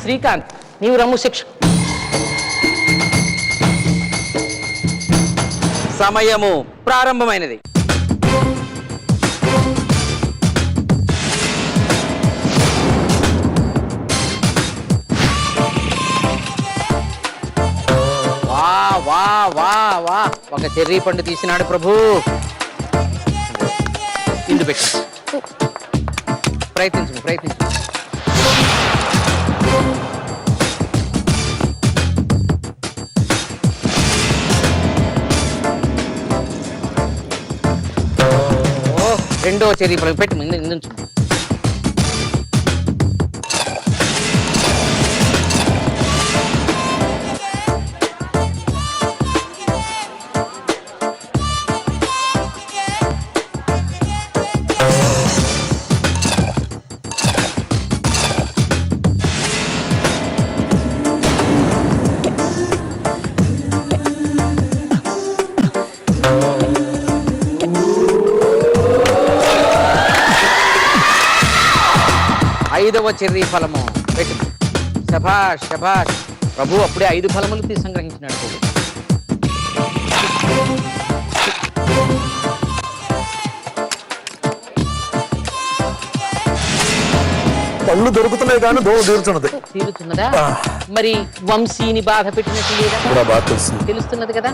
శ్రీకాంత్ నీవు రమ్ము శిక్ష. సమయము ప్రారంభమైనది. వా వా వా వా ఒక చెర్రీ పండు తీసినాడు ప్రభు. ఇందు పెట్టు. ప్రయత్నించు ప్రయత్నించు. రెండో చెర్రీ పండు పెట్టు. ఇందుంచు. ఐదవ చెర్రీ ఫలము పెట్టు. శభాష్ శభాష్ ప్రభు. అప్పుడే 5 ఫలములు తీసి సంగ్రహించినాడు ప్రభు. పళ్ళు దొరుకుతున్నాయి కానీ దోవ తీరుతున్నదా? మరి వంశీని బాధ పెట్టినట్టు లేదా? తెలుస్తున్నది కదా.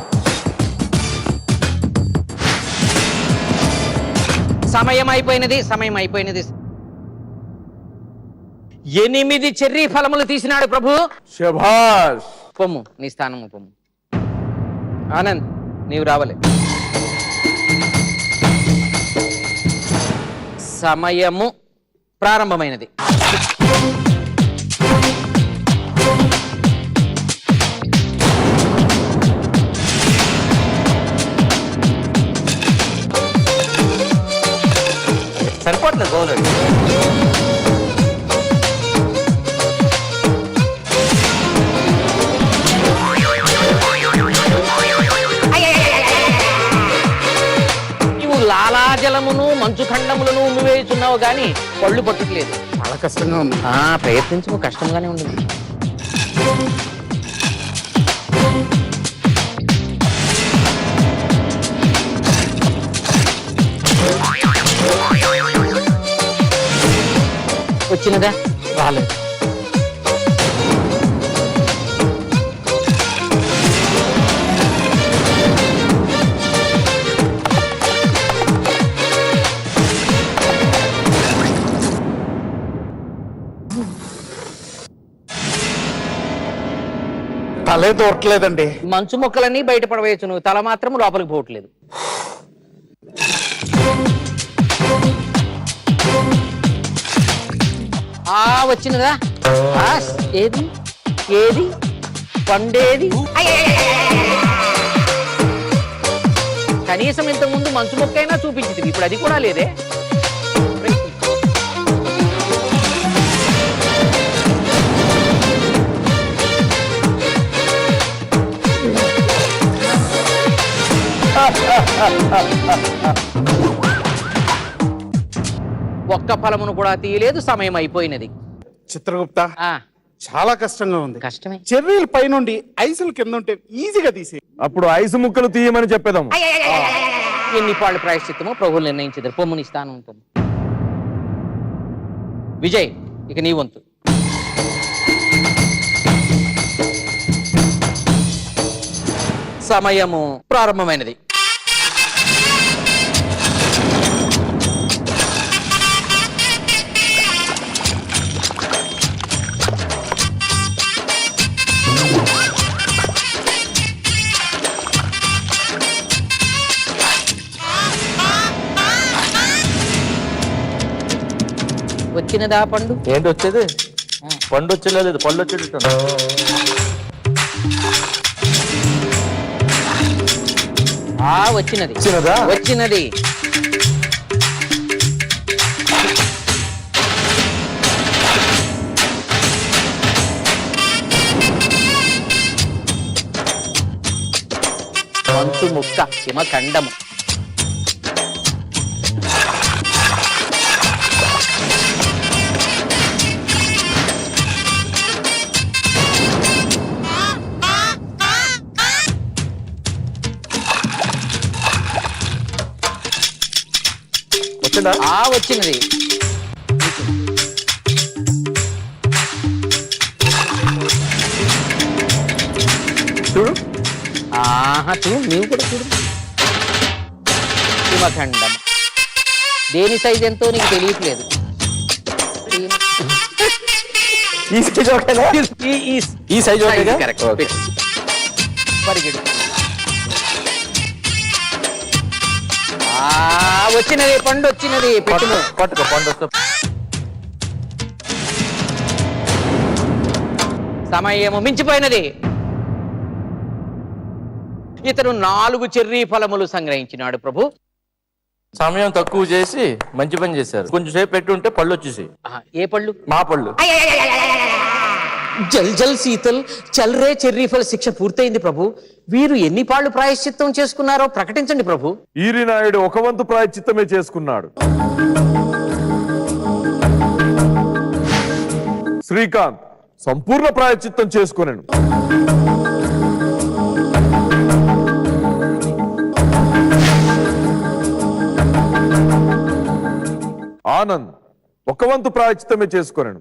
సమయం అయిపోయినది. సమయం అయిపోయినది. 8 చెర్రీ ఫలములు తీసినాడు ప్రభు. శభాష్. పొమ్ము నీ స్థానము పొమ్ము. ఆనంద్ నీవు రావలే. సమయము ప్రారంభమైనది. సరిపోట్లేదు గోలు. లాలాజలమును మంచు ఖండములను ఉమ్మివేయుచున్నావు గాని పళ్ళు పట్టుట్లేదు. చాలా కష్టంగా ఉంది. ప్రయత్నించము. కష్టంగానే ఉంది. వచ్చినదా? రాలేదు. తలే దొరకలేదండి. మంచు మొక్కలన్నీ బయట పడవేయచ్చు, నువ్వు తల మాత్రం లోపలికి పోవట్లేదు. వచ్చినదా? ఏది ఏది పండేది? కనీసం ఇంతకు ముందు మంచు మొక్కైనా చూపించింది, ఇప్పుడు అది కూడా లేదే. ఒక్క ఫలమును కూడా తీయలేదు. సమయం అయిపోయినది. చిత్రగుప్త, చాలా కష్టంగా ఉంది. కష్టమే. చెర్రీలు పైనుండి ఐసులు కింద ఉంటే ఈజీగా తీసే. అప్పుడు ఐసు ముక్కలు తీయమని చెప్పేదాం. ఎన్ని పాళ్ళు ప్రాయశ్చిత్తమో ప్రభువులు నిర్ణయించారు. పొమ్ముని స్థానం ఉంటుంది. విజయ్, ఇక నీ వంతు. సమయము ప్రారంభమైనది. వచ్చినదా పండు? ఏంటి వచ్చేది? పండు వచ్చేలేదు, పళ్ళు వచ్చేటట్టు. వచ్చినది వచ్చినది. మంచు ముక్క హిమఖండము. సార్ ఆ వచ్చినది. చూడు. ఆహా చూడు, నీవు కూడా చూడు. హిమఖండం. దేని సైజ్ ఎంతో నీకు తెలియట్లేదు. ఈ సైజ్ ఓకేనా? ఈ సైజ్ ఓకేగా? కరెక్ట్. ఓకే. పరిగెడు. వచ్చినది, పండు వచ్చినది. పెట్టును. పట్టుకో పండు వస్తే. సమయము మించిపోయినది. ఇతను 4 చెర్రీ ఫలములు సంగ్రహించినాడు ప్రభు. సమయం తక్కువ చేసి మంచి పని చేశారు. కొంచెం సేపు పెట్టి ఉంటే పళ్ళు వచ్చేసి. ఏ పళ్ళు? మా పళ్ళు. జల్ జల్ శీతల్ చల్రే చెర్రీ ఫల శిక్ష పూర్తయింది ప్రభు. వీరు ఎన్ని పాళ్ళు ప్రాయశ్చిత్తం చేసుకున్నారో ప్రకటించండి ప్రభు. ఈరినాయుడు 1 వంతు ప్రాయశ్చిత్తమే చేసుకున్నాడు. శ్రీకాంత్ సంపూర్ణ ప్రాయశ్చిత్తం చేసుకున్నాను. ఆనంద్ 1 వంతు ప్రాయశ్చిత్తమే చేసుకున్నాను.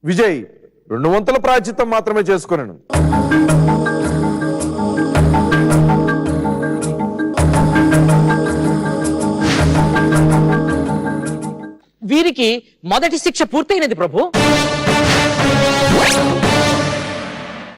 విజయ్ 2 వంతుల ప్రాయశ్చిత్తం మాత్రమే చేసుకున్నాను. వీరికి మొదటి శిక్ష పూర్తయినది ప్రభు.